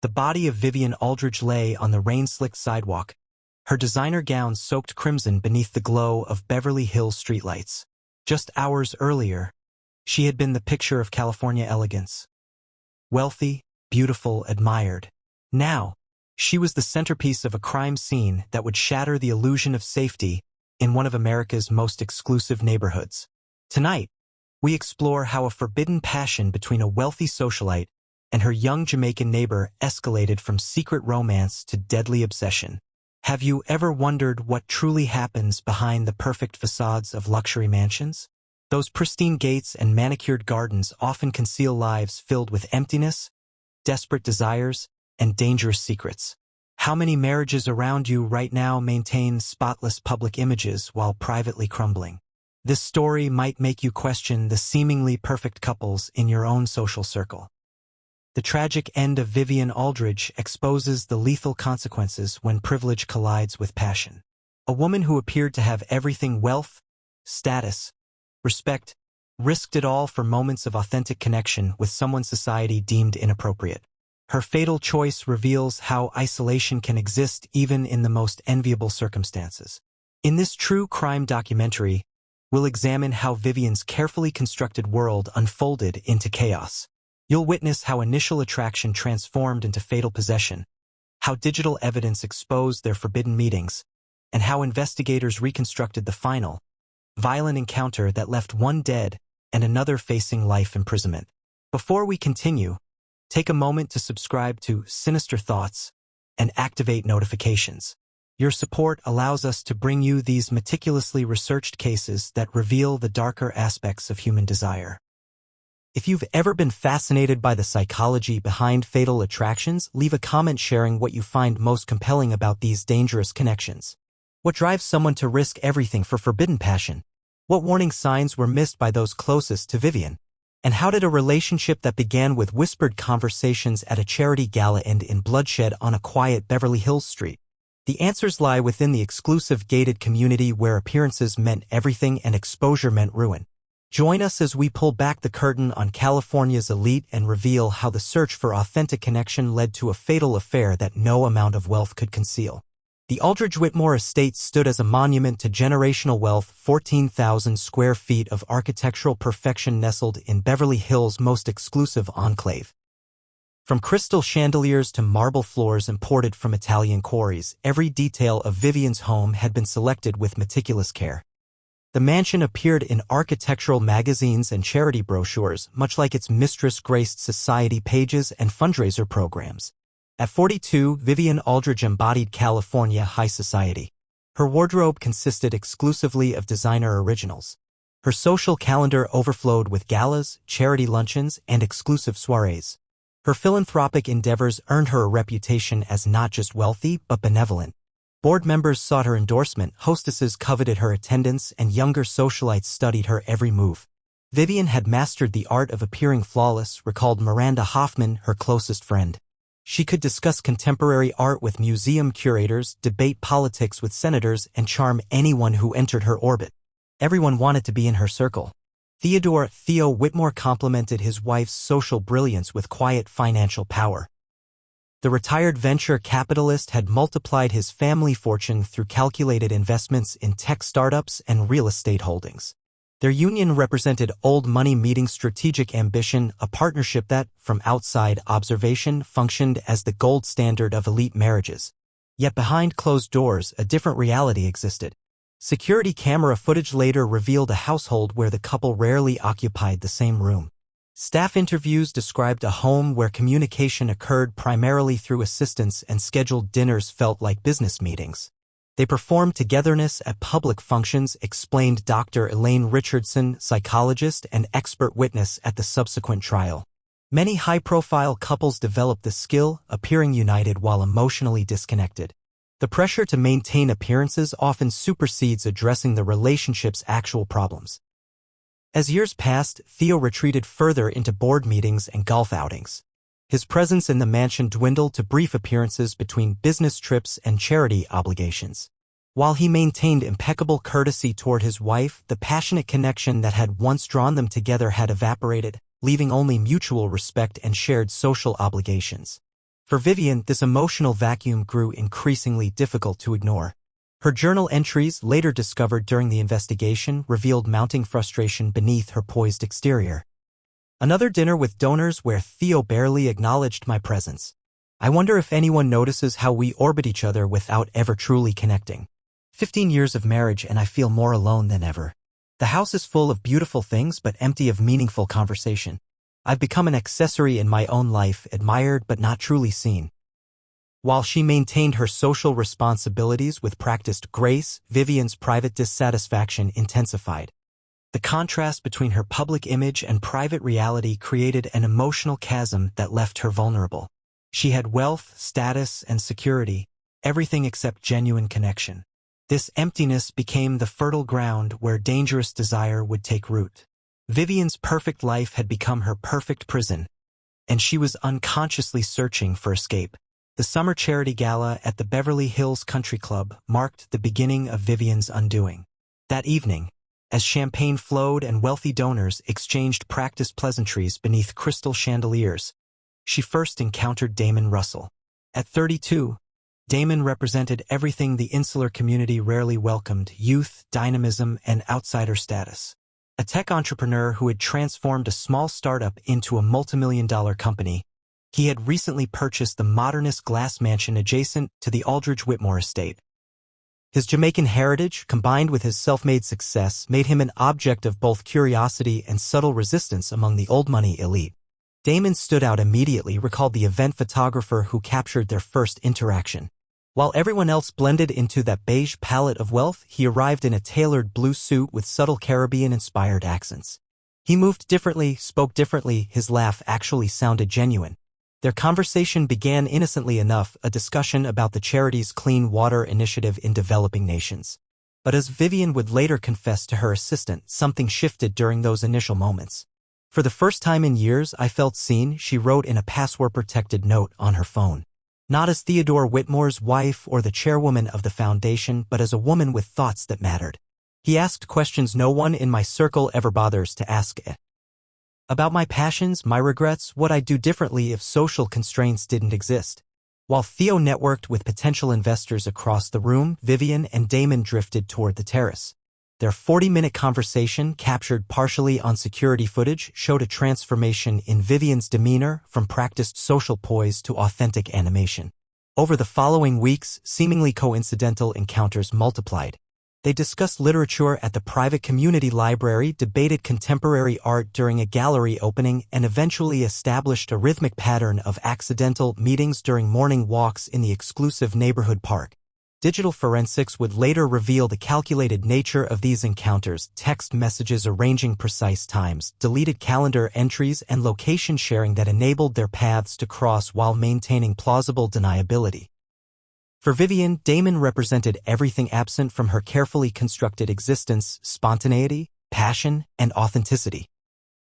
The body of Vivian Aldridge lay on the rain-slicked sidewalk, her designer gown soaked crimson beneath the glow of Beverly Hills streetlights. Just hours earlier, she had been the picture of California elegance. Wealthy, beautiful, admired. Now, she was the centerpiece of a crime scene that would shatter the illusion of safety in one of America's most exclusive neighborhoods. Tonight, we explore how a forbidden passion between a wealthy socialite and her young Jamaican neighbor escalated from secret romance to deadly obsession. Have you ever wondered what truly happens behind the perfect facades of luxury mansions? Those pristine gates and manicured gardens often conceal lives filled with emptiness, desperate desires, and dangerous secrets. How many marriages around you right now maintain spotless public images while privately crumbling? This story might make you question the seemingly perfect couples in your own social circle. The tragic end of Vivian Aldridge exposes the lethal consequences when privilege collides with passion. A woman who appeared to have everything: wealth, status, respect, risked it all for moments of authentic connection with someone society deemed inappropriate. Her fatal choice reveals how isolation can exist even in the most enviable circumstances. In this true crime documentary, we'll examine how Vivian's carefully constructed world unfolded into chaos. You'll witness how initial attraction transformed into fatal possession, how digital evidence exposed their forbidden meetings, and how investigators reconstructed the final, violent encounter that left one dead and another facing life imprisonment. Before we continue, take a moment to subscribe to Sinister Thoughts and activate notifications. Your support allows us to bring you these meticulously researched cases that reveal the darker aspects of human desire. If you've ever been fascinated by the psychology behind fatal attractions, leave a comment sharing what you find most compelling about these dangerous connections. What drives someone to risk everything for forbidden passion? What warning signs were missed by those closest to Vivian? And how did a relationship that began with whispered conversations at a charity gala end in bloodshed on a quiet Beverly Hills street? The answers lie within the exclusive gated community where appearances meant everything and exposure meant ruin. Join us as we pull back the curtain on California's elite and reveal how the search for authentic connection led to a fatal affair that no amount of wealth could conceal. The Aldridge Whitmore estate stood as a monument to generational wealth, 14,000 square feet of architectural perfection nestled in Beverly Hills' most exclusive enclave. From crystal chandeliers to marble floors imported from Italian quarries, every detail of Vivian's home had been selected with meticulous care. The mansion appeared in architectural magazines and charity brochures, much like its mistress graced society pages and fundraiser programs. At 42, Vivian Aldridge embodied California high society. Her wardrobe consisted exclusively of designer originals. Her social calendar overflowed with galas, charity luncheons, and exclusive soirees. Her philanthropic endeavors earned her a reputation as not just wealthy, but benevolent. Board members sought her endorsement, hostesses coveted her attendance, and younger socialites studied her every move. Vivian had mastered the art of appearing flawless, recalled Miranda Hoffman, her closest friend. She could discuss contemporary art with museum curators, debate politics with senators, and charm anyone who entered her orbit. Everyone wanted to be in her circle. Theo Whitmore complimented his wife's social brilliance with quiet financial power. The retired venture capitalist had multiplied his family fortune through calculated investments in tech startups and real estate holdings. Their union represented old money meeting strategic ambition, a partnership that, from outside observation, functioned as the gold standard of elite marriages. Yet behind closed doors, a different reality existed. Security camera footage later revealed a household where the couple rarely occupied the same room. Staff interviews described a home where communication occurred primarily through assistants and scheduled dinners felt like business meetings. They performed togetherness at public functions, explained Dr. Elaine Richardson, psychologist and expert witness at the subsequent trial. Many high-profile couples develop this skill, appearing united while emotionally disconnected. The pressure to maintain appearances often supersedes addressing the relationship's actual problems. As years passed, Theo retreated further into board meetings and golf outings. His presence in the mansion dwindled to brief appearances between business trips and charity obligations. While he maintained impeccable courtesy toward his wife, the passionate connection that had once drawn them together had evaporated, leaving only mutual respect and shared social obligations. For Vivian, this emotional vacuum grew increasingly difficult to ignore. Her journal entries, later discovered during the investigation, revealed mounting frustration beneath her poised exterior. Another dinner with donors where Theo barely acknowledged my presence. I wonder if anyone notices how we orbit each other without ever truly connecting. 15 years of marriage and I feel more alone than ever. The house is full of beautiful things but empty of meaningful conversation. I've become an accessory in my own life, admired but not truly seen. While she maintained her social responsibilities with practiced grace, Vivian's private dissatisfaction intensified. The contrast between her public image and private reality created an emotional chasm that left her vulnerable. She had wealth, status, and security, everything except genuine connection. This emptiness became the fertile ground where dangerous desire would take root. Vivian's perfect life had become her perfect prison, and she was unconsciously searching for escape. The summer charity gala at the Beverly Hills Country Club marked the beginning of Vivian's undoing. That evening, as champagne flowed and wealthy donors exchanged practiced pleasantries beneath crystal chandeliers, she first encountered Damon Russell. At 32, Damon represented everything the insular community rarely welcomed: youth, dynamism, and outsider status. A tech entrepreneur who had transformed a small startup into a multimillion-dollar company, he had recently purchased the modernist glass mansion adjacent to the Aldridge Whitmore estate. His Jamaican heritage, combined with his self-made success, made him an object of both curiosity and subtle resistance among the old-money elite. Damon stood out immediately, recalled the event photographer who captured their first interaction. While everyone else blended into that beige palette of wealth, he arrived in a tailored blue suit with subtle Caribbean-inspired accents. He moved differently, spoke differently, his laugh actually sounded genuine. Their conversation began innocently enough, a discussion about the charity's Clean Water Initiative in developing nations. But as Vivian would later confess to her assistant, something shifted during those initial moments. For the first time in years, I felt seen, she wrote in a password-protected note on her phone. Not as Theodore Whitmore's wife or the chairwoman of the foundation, but as a woman with thoughts that mattered. He asked questions no one in my circle ever bothers to ask. About my passions, my regrets, what I'd do differently if social constraints didn't exist. While Theo networked with potential investors across the room, Vivian and Damon drifted toward the terrace. Their 40-minute conversation, captured partially on security footage, showed a transformation in Vivian's demeanor from practiced social poise to authentic animation. Over the following weeks, seemingly coincidental encounters multiplied. They discussed literature at the private community library, debated contemporary art during a gallery opening, and eventually established a rhythmic pattern of accidental meetings during morning walks in the exclusive neighborhood park. Digital forensics would later reveal the calculated nature of these encounters: text messages arranging precise times, deleted calendar entries, and location sharing that enabled their paths to cross while maintaining plausible deniability. For Vivian, Damon represented everything absent from her carefully constructed existence: spontaneity, passion, and authenticity.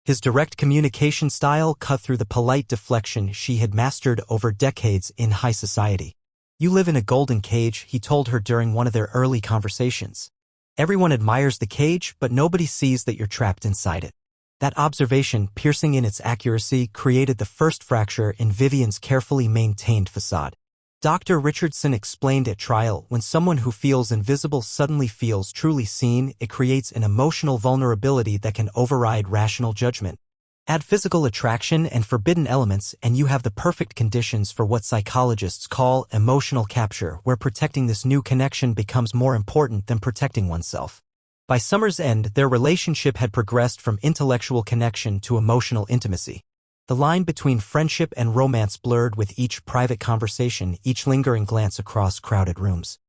His direct communication style cut through the polite deflection she had mastered over decades in high society. "You live in a golden cage," he told her during one of their early conversations. "Everyone admires the cage, but nobody sees that you're trapped inside it." That observation, piercing in its accuracy, created the first fracture in Vivian's carefully maintained facade. Dr. Richardson explained at trial, when someone who feels invisible suddenly feels truly seen, it creates an emotional vulnerability that can override rational judgment. Add physical attraction and forbidden elements, and you have the perfect conditions for what psychologists call emotional capture, where protecting this new connection becomes more important than protecting oneself. By summer's end, their relationship had progressed from intellectual connection to emotional intimacy. The line between friendship and romance blurred with each private conversation, each lingering glance across crowded rooms.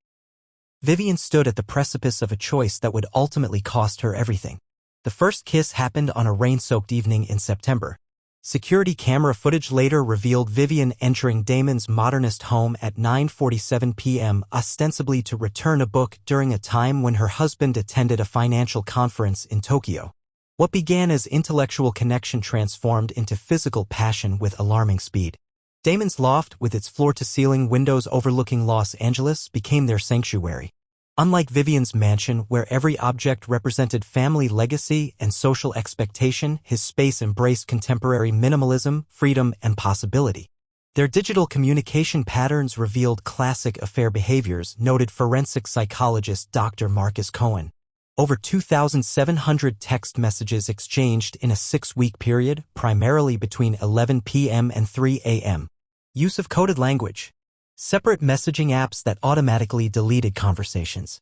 Vivian stood at the precipice of a choice that would ultimately cost her everything. The first kiss happened on a rain-soaked evening in September. Security camera footage later revealed Vivian entering Damon's modernist home at 9:47 p.m., ostensibly to return a book during a time when her husband attended a financial conference in Tokyo. What began as intellectual connection transformed into physical passion with alarming speed. Damon's loft, with its floor-to-ceiling windows overlooking Los Angeles, became their sanctuary. Unlike Vivian's mansion, where every object represented family legacy and social expectation, his space embraced contemporary minimalism, freedom, and possibility. Their digital communication patterns revealed classic affair behaviors, noted forensic psychologist Dr. Marcus Cohen. Over 2,700 text messages exchanged in a 6-week period, primarily between 11 p.m. and 3 a.m. Use of coded language. Separate messaging apps that automatically deleted conversations.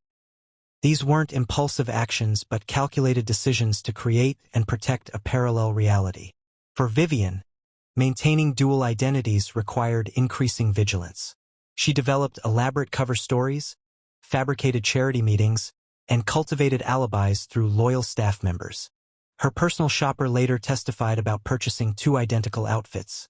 These weren't impulsive actions but calculated decisions to create and protect a parallel reality. For Vivian, maintaining dual identities required increasing vigilance. She developed elaborate cover stories, fabricated charity meetings, and cultivated alibis through loyal staff members. Her personal shopper later testified about purchasing 2 identical outfits.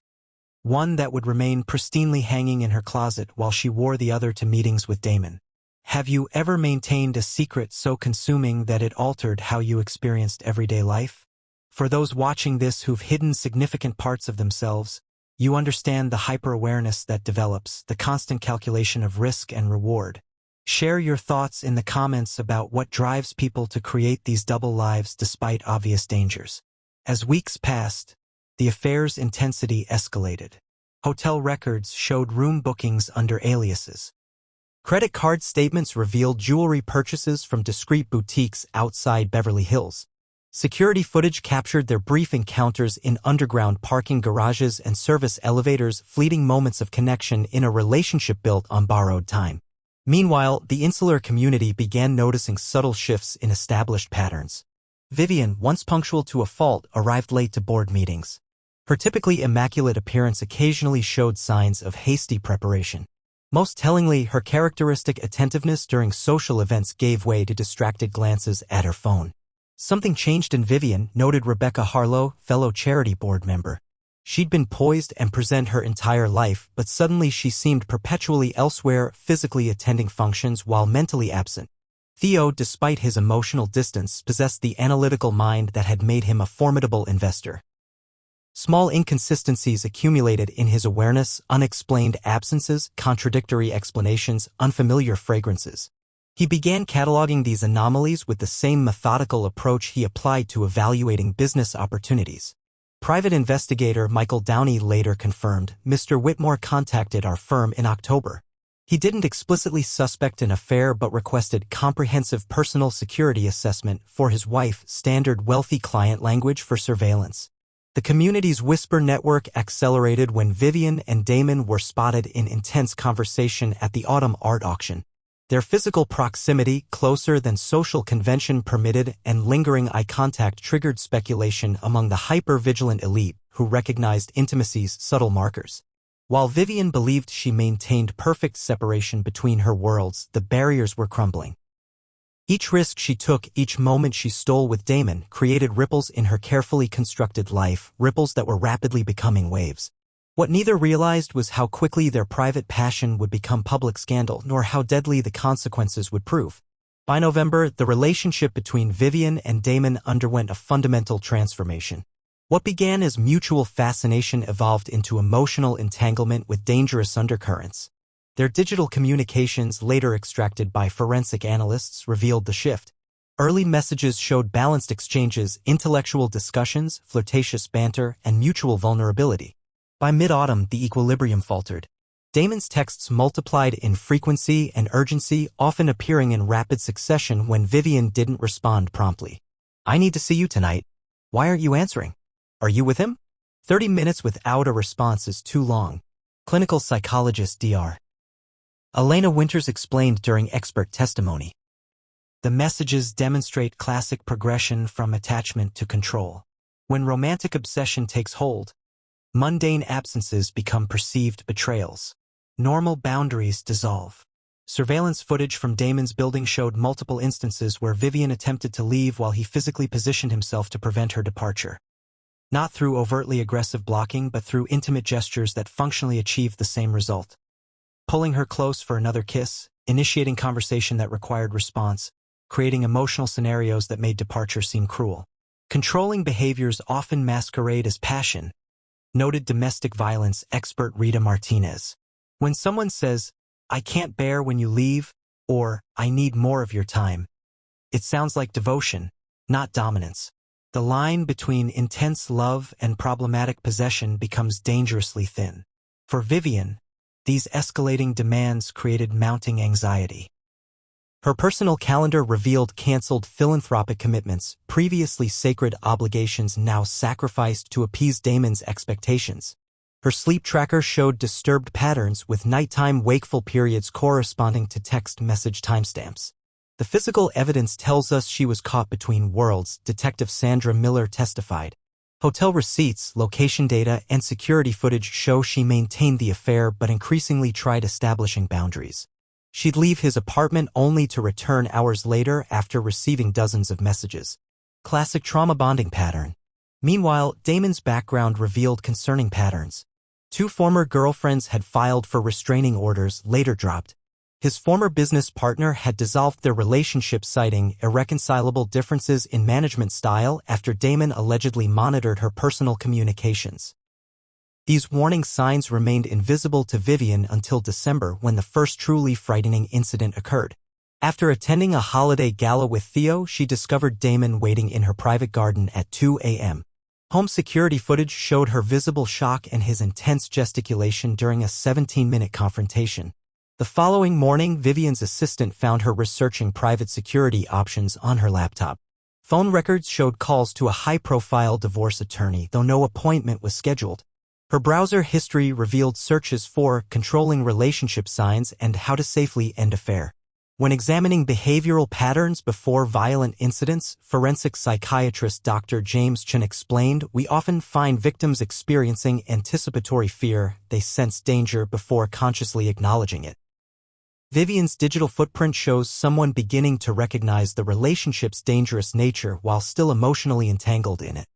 One that would remain pristinely hanging in her closet while she wore the other to meetings with Damon. Have you ever maintained a secret so consuming that it altered how you experienced everyday life? For those watching this who've hidden significant parts of themselves, you understand the hyper-awareness that develops, the constant calculation of risk and reward. Share your thoughts in the comments about what drives people to create these double lives despite obvious dangers. As weeks passed, the affair's intensity escalated. Hotel records showed room bookings under aliases. Credit card statements revealed jewelry purchases from discreet boutiques outside Beverly Hills. Security footage captured their brief encounters in underground parking garages and service elevators, fleeting moments of connection in a relationship built on borrowed time. Meanwhile, the insular community began noticing subtle shifts in established patterns. Vivian, once punctual to a fault, arrived late to board meetings. Her typically immaculate appearance occasionally showed signs of hasty preparation. Most tellingly, her characteristic attentiveness during social events gave way to distracted glances at her phone. Something changed in Vivian, noted Rebecca Harlow, fellow charity board member. She'd been poised and present her entire life, but suddenly she seemed perpetually elsewhere, physically attending functions while mentally absent. Theo, despite his emotional distance, possessed the analytical mind that had made him a formidable investor. Small inconsistencies accumulated in his awareness, unexplained absences, contradictory explanations, unfamiliar fragrances. He began cataloging these anomalies with the same methodical approach he applied to evaluating business opportunities. Private investigator Michael Downey later confirmed, "Mr. Whitmore contacted our firm in October. He didn't explicitly suspect an affair but requested comprehensive personal security assessment for his wife, standard wealthy client language for surveillance." The community's whisper network accelerated when Vivian and Damon were spotted in intense conversation at the autumn art auction. Their physical proximity, closer than social convention permitted, and lingering eye contact triggered speculation among the hyper-vigilant elite who recognized intimacy's subtle markers. While Vivian believed she maintained perfect separation between her worlds, the barriers were crumbling. Each risk she took, each moment she stole with Damon, created ripples in her carefully constructed life, ripples that were rapidly becoming waves. What neither realized was how quickly their private passion would become public scandal, nor how deadly the consequences would prove. By November, the relationship between Vivian and Damon underwent a fundamental transformation. What began as mutual fascination evolved into emotional entanglement with dangerous undercurrents. Their digital communications, later extracted by forensic analysts, revealed the shift. Early messages showed balanced exchanges, intellectual discussions, flirtatious banter, and mutual vulnerability. By mid-autumn, the equilibrium faltered. Damon's texts multiplied in frequency and urgency, often appearing in rapid succession when Vivian didn't respond promptly. "I need to see you tonight. Why aren't you answering? Are you with him?" 30 minutes without a response is too long. Clinical psychologist Dr. Elena Winters explained during expert testimony. The messages demonstrate classic progression from attachment to control. When romantic obsession takes hold, mundane absences become perceived betrayals. Normal boundaries dissolve. Surveillance footage from Damon's building showed multiple instances where Vivian attempted to leave while he physically positioned himself to prevent her departure. Not through overtly aggressive blocking, but through intimate gestures that functionally achieved the same result. Pulling her close for another kiss, initiating conversation that required response, creating emotional scenarios that made departure seem cruel. Controlling behaviors often masquerade as passion, noted domestic violence expert Rita Martinez. When someone says, "I can't bear when you leave," or "I need more of your time," it sounds like devotion, not dominance. The line between intense love and problematic possession becomes dangerously thin. For Vivian, these escalating demands created mounting anxiety. Her personal calendar revealed canceled philanthropic commitments, previously sacred obligations now sacrificed to appease Damon's expectations. Her sleep tracker showed disturbed patterns with nighttime wakeful periods corresponding to text message timestamps. The physical evidence tells us she was caught between worlds, Detective Sandra Miller testified. Hotel receipts, location data, and security footage show she maintained the affair but increasingly tried establishing boundaries. She'd leave his apartment only to return hours later after receiving dozens of messages. Classic trauma bonding pattern. Meanwhile, Damon's background revealed concerning patterns. 2 former girlfriends had filed for restraining orders, later dropped. His former business partner had dissolved their relationship, citing irreconcilable differences in management style after Damon allegedly monitored her personal communications. These warning signs remained invisible to Vivian until December, when the first truly frightening incident occurred. After attending a holiday gala with Theo, she discovered Damon waiting in her private garden at 2 a.m. Home security footage showed her visible shock and his intense gesticulation during a 17-minute confrontation. The following morning, Vivian's assistant found her researching private security options on her laptop. Phone records showed calls to a high-profile divorce attorney, though no appointment was scheduled. Her browser history revealed searches for controlling relationship signs and how to safely end affair. When examining behavioral patterns before violent incidents, forensic psychiatrist Dr. James Chen explained, "We often find victims experiencing anticipatory fear. They sense danger before consciously acknowledging it." Vivian's digital footprint shows someone beginning to recognize the relationship's dangerous nature while still emotionally entangled in it.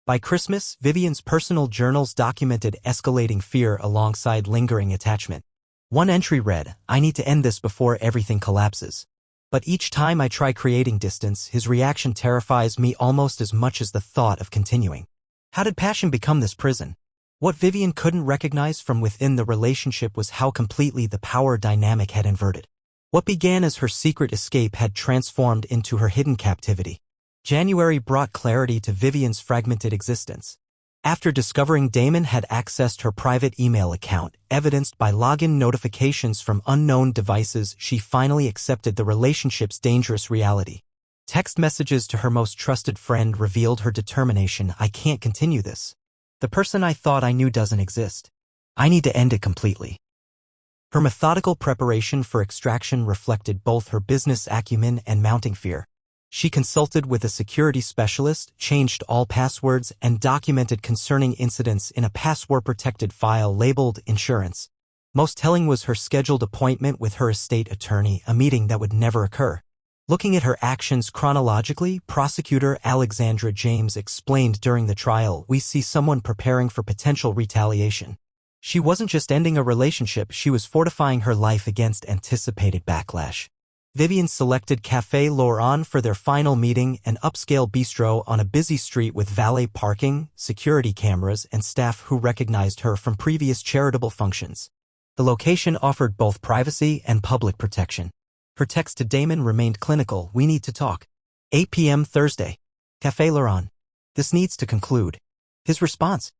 By Christmas, Vivian's personal journals documented escalating fear alongside lingering attachment. One entry read, "I need to end this before everything collapses. But each time I try creating distance, his reaction terrifies me almost as much as the thought of continuing." How did passion become this prison? What Vivian couldn't recognize from within the relationship was how completely the power dynamic had inverted. What began as her secret escape had transformed into her hidden captivity. January brought clarity to Vivian's fragmented existence. After discovering Damon had accessed her private email account, evidenced by login notifications from unknown devices, she finally accepted the relationship's dangerous reality. Text messages to her most trusted friend revealed her determination. "I can't continue this. The person I thought I knew doesn't exist. I need to end it completely." Her methodical preparation for extraction reflected both her business acumen and mounting fear. She consulted with a security specialist, changed all passwords, and documented concerning incidents in a password-protected file labeled insurance. Most telling was her scheduled appointment with her estate attorney, a meeting that would never occur. Looking at her actions chronologically, prosecutor Alexandra James explained during the trial, "We see someone preparing for potential retaliation. She wasn't just ending a relationship, she was fortifying her life against anticipated backlash." Vivian selected Café Laurent for their final meeting, an upscale bistro on a busy street with valet parking, security cameras, and staff who recognized her from previous charitable functions. The location offered both privacy and public protection. Her text to Damon remained clinical, "We need to talk. 8 p.m. Thursday. Café Laurent. This needs to conclude." His response,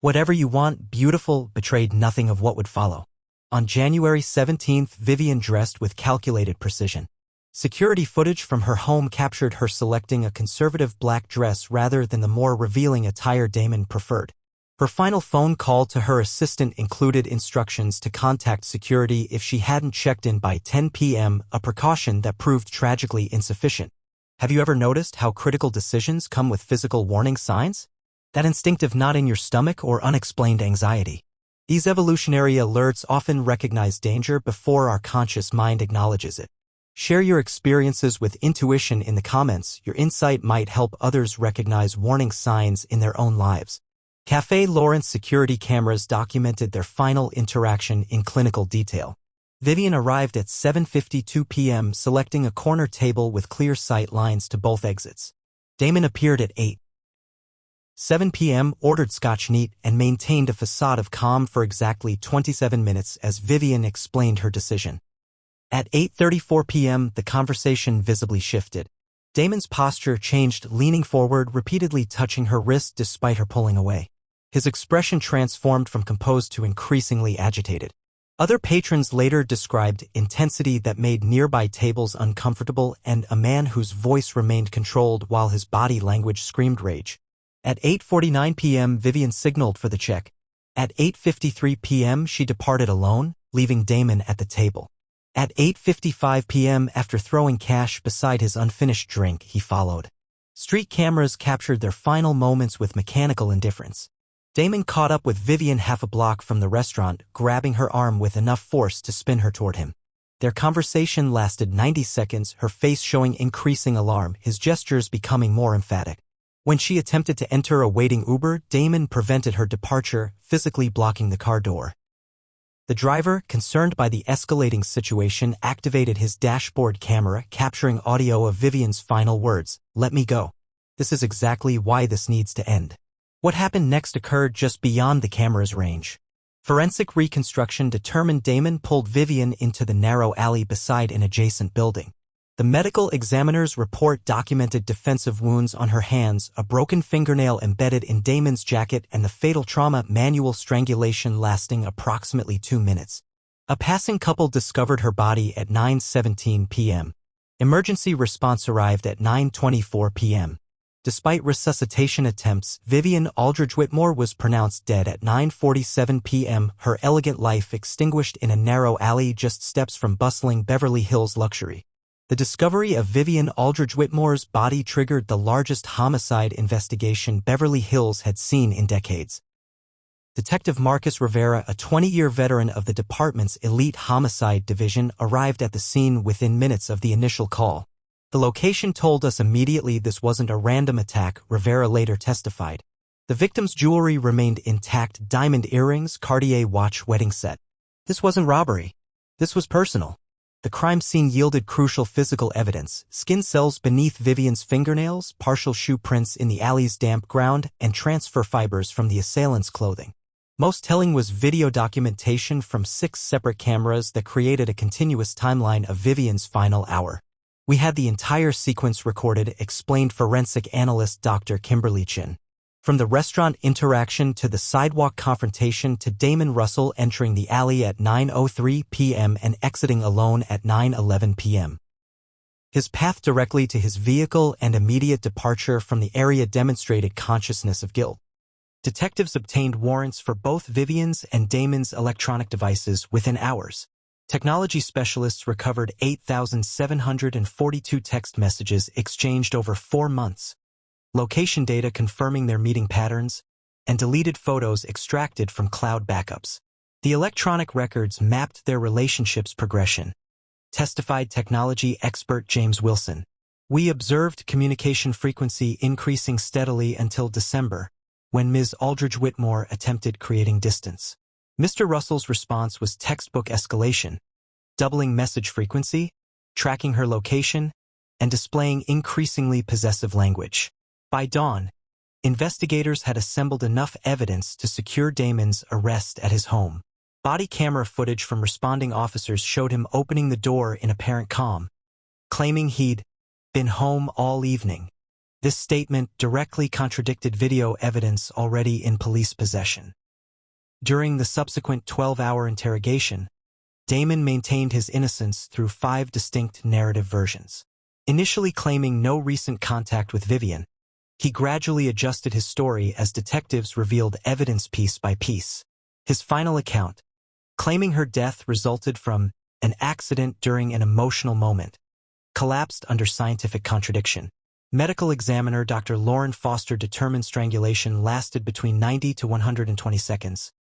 "Whatever you want, beautiful," betrayed nothing of what would follow. On January 17th, Vivian dressed with calculated precision. Security footage from her home captured her selecting a conservative black dress rather than the more revealing attire Damon preferred. Her final phone call to her assistant included instructions to contact security if she hadn't checked in by 10 p.m., a precaution that proved tragically insufficient. Have you ever noticed how critical decisions come with physical warning signs? That instinctive knot in your stomach or unexplained anxiety. These evolutionary alerts often recognize danger before our conscious mind acknowledges it. Share your experiences with intuition in the comments. Your insight might help others recognize warning signs in their own lives. Café Laurent's security cameras documented their final interaction in clinical detail. Vivian arrived at 7:52 p.m., selecting a corner table with clear sight lines to both exits. Damon appeared at 8:07 p.m., ordered Scotch neat, and maintained a facade of calm for exactly 27 minutes as Vivian explained her decision. At 8:34 p.m., the conversation visibly shifted. Damon's posture changed, leaning forward, repeatedly touching her wrist despite her pulling away. His expression transformed from composed to increasingly agitated. Other patrons later described intensity that made nearby tables uncomfortable and a man whose voice remained controlled while his body language screamed rage. At 8:49 p.m. Vivian signaled for the check. At 8:53 p.m. she departed alone, leaving Damon at the table. At 8:55 p.m. after throwing cash beside his unfinished drink, he followed. Street cameras captured their final moments with mechanical indifference. Damon caught up with Vivian half a block from the restaurant, grabbing her arm with enough force to spin her toward him. Their conversation lasted 90 seconds, her face showing increasing alarm, his gestures becoming more emphatic. When she attempted to enter a waiting Uber, Damon prevented her departure, physically blocking the car door. The driver, concerned by the escalating situation, activated his dashboard camera, capturing audio of Vivian's final words, "Let me go. This is exactly why this needs to end." What happened next occurred just beyond the camera's range. Forensic reconstruction determined Damon pulled Vivian into the narrow alley beside an adjacent building. The medical examiner's report documented defensive wounds on her hands, a broken fingernail embedded in Damon's jacket, and the fatal trauma, manual strangulation lasting approximately 2 minutes. A passing couple discovered her body at 9:17 p.m. Emergency response arrived at 9:24 p.m. Despite resuscitation attempts, Vivian Aldridge Whitmore was pronounced dead at 9:47 p.m., her elegant life extinguished in a narrow alley just steps from bustling Beverly Hills luxury. The discovery of Vivian Aldridge Whitmore's body triggered the largest homicide investigation Beverly Hills had seen in decades. Detective Marcus Rivera, a 20-year veteran of the department's elite homicide division, arrived at the scene within minutes of the initial call. "The location told us immediately this wasn't a random attack," Rivera later testified. The victim's jewelry remained intact: diamond earrings, Cartier watch, wedding set. This wasn't robbery. This was personal. The crime scene yielded crucial physical evidence: skin cells beneath Vivian's fingernails, partial shoe prints in the alley's damp ground, and transfer fibers from the assailant's clothing. Most telling was video documentation from 6 separate cameras that created a continuous timeline of Vivian's final hour. "We had the entire sequence recorded," explained forensic analyst Dr. Kimberly Chin. From the restaurant interaction to the sidewalk confrontation to Damon Russell entering the alley at 9:03 p.m. and exiting alone at 9:11 p.m. His path directly to his vehicle and immediate departure from the area demonstrated consciousness of guilt. Detectives obtained warrants for both Vivian's and Damon's electronic devices within hours. Technology specialists recovered 8,742 text messages exchanged over 4 months, location data confirming their meeting patterns, and deleted photos extracted from cloud backups. The electronic records mapped their relationship's progression, testified technology expert James Wilson. "We observed communication frequency increasing steadily until December, when Ms. Aldridge Whitmore attempted creating distance. Mr. Russell's response was textbook escalation, doubling message frequency, tracking her location, and displaying increasingly possessive language. By dawn, investigators had assembled enough evidence to secure Damon's arrest at his home. Body camera footage from responding officers showed him opening the door in apparent calm, claiming he'd been home all evening. This statement directly contradicted video evidence already in police possession. During the subsequent 12-hour interrogation, Damon maintained his innocence through 5 distinct narrative versions. Initially claiming no recent contact with Vivian, he gradually adjusted his story as detectives revealed evidence piece by piece. His final account, claiming her death resulted from an accident during an emotional moment, collapsed under scientific contradiction. Medical examiner Dr. Lauren Foster determined strangulation lasted between 90 to 120 seconds.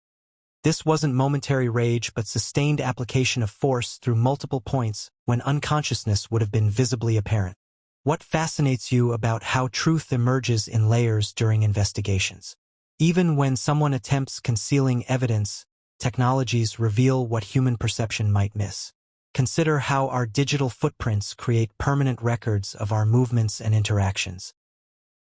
This wasn't momentary rage but sustained application of force through multiple points when unconsciousness would have been visibly apparent. What fascinates you about how truth emerges in layers during investigations? Even when someone attempts concealing evidence, technologies reveal what human perception might miss. Consider how our digital footprints create permanent records of our movements and interactions.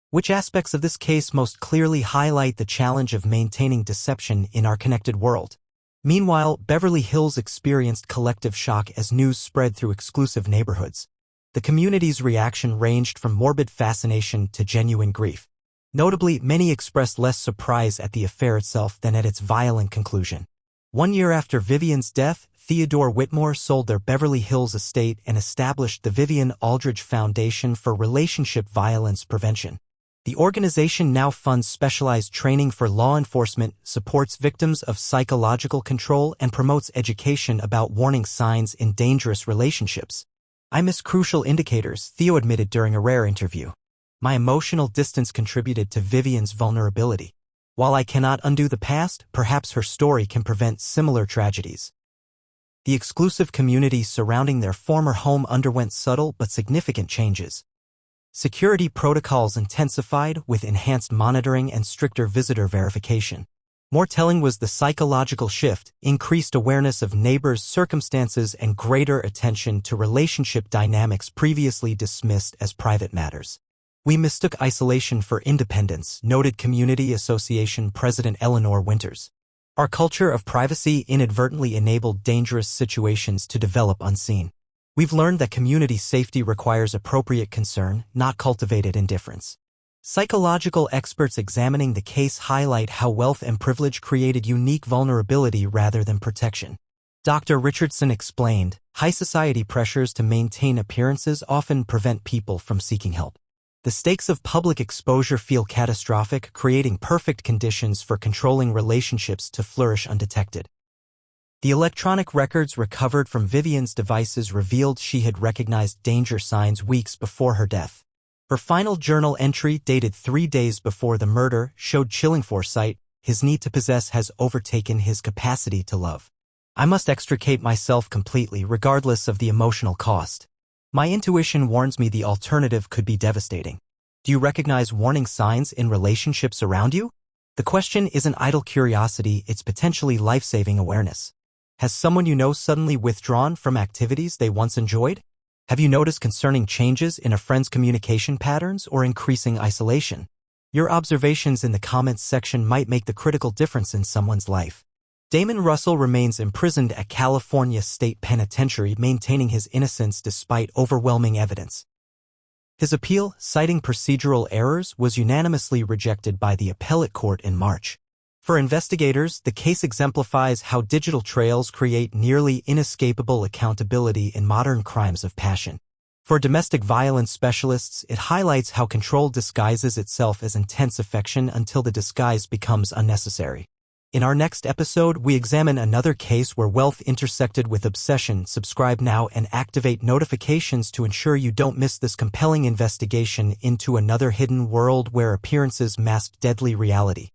Which aspects of this case most clearly highlight the challenge of maintaining deception in our connected world? Meanwhile, Beverly Hills experienced collective shock as news spread through exclusive neighborhoods. The community's reaction ranged from morbid fascination to genuine grief. Notably, many expressed less surprise at the affair itself than at its violent conclusion. 1 year after Vivian's death, Theodore Whitmore sold their Beverly Hills estate and established the Vivian Aldridge Foundation for Relationship Violence Prevention. The organization now funds specialized training for law enforcement, supports victims of psychological control, and promotes education about warning signs in dangerous relationships. "I miss crucial indicators," Theo admitted during a rare interview. "My emotional distance contributed to Vivian's vulnerability. While I cannot undo the past, perhaps her story can prevent similar tragedies." The exclusive community surrounding their former home underwent subtle but significant changes. Security protocols intensified with enhanced monitoring and stricter visitor verification. More telling was the psychological shift, increased awareness of neighbors' circumstances, and greater attention to relationship dynamics previously dismissed as private matters. "We mistook isolation for independence," noted Community Association President Eleanor Winters. "Our culture of privacy inadvertently enabled dangerous situations to develop unseen. We've learned that community safety requires appropriate concern, not cultivated indifference." Psychological experts examining the case highlight how wealth and privilege created unique vulnerability rather than protection. Dr. Richardson explained, "High society pressures to maintain appearances often prevent people from seeking help. The stakes of public exposure feel catastrophic, creating perfect conditions for controlling relationships to flourish undetected." The electronic records recovered from Vivian's devices revealed she had recognized danger signs weeks before her death. Her final journal entry, dated 3 days before the murder, showed chilling foresight. "His need to possess has overtaken his capacity to love. I must extricate myself completely, regardless of the emotional cost. My intuition warns me the alternative could be devastating." Do you recognize warning signs in relationships around you? The question isn't idle curiosity, it's potentially life-saving awareness. Has someone you know suddenly withdrawn from activities they once enjoyed? Have you noticed concerning changes in a friend's communication patterns or increasing isolation? Your observations in the comments section might make the critical difference in someone's life. Damon Russell remains imprisoned at California State Penitentiary, maintaining his innocence despite overwhelming evidence. His appeal, citing procedural errors, was unanimously rejected by the appellate court in March. For investigators, the case exemplifies how digital trails create nearly inescapable accountability in modern crimes of passion. For domestic violence specialists, it highlights how control disguises itself as intense affection until the disguise becomes unnecessary. In our next episode, we examine another case where wealth intersected with obsession. Subscribe now and activate notifications to ensure you don't miss this compelling investigation into another hidden world where appearances mask deadly reality.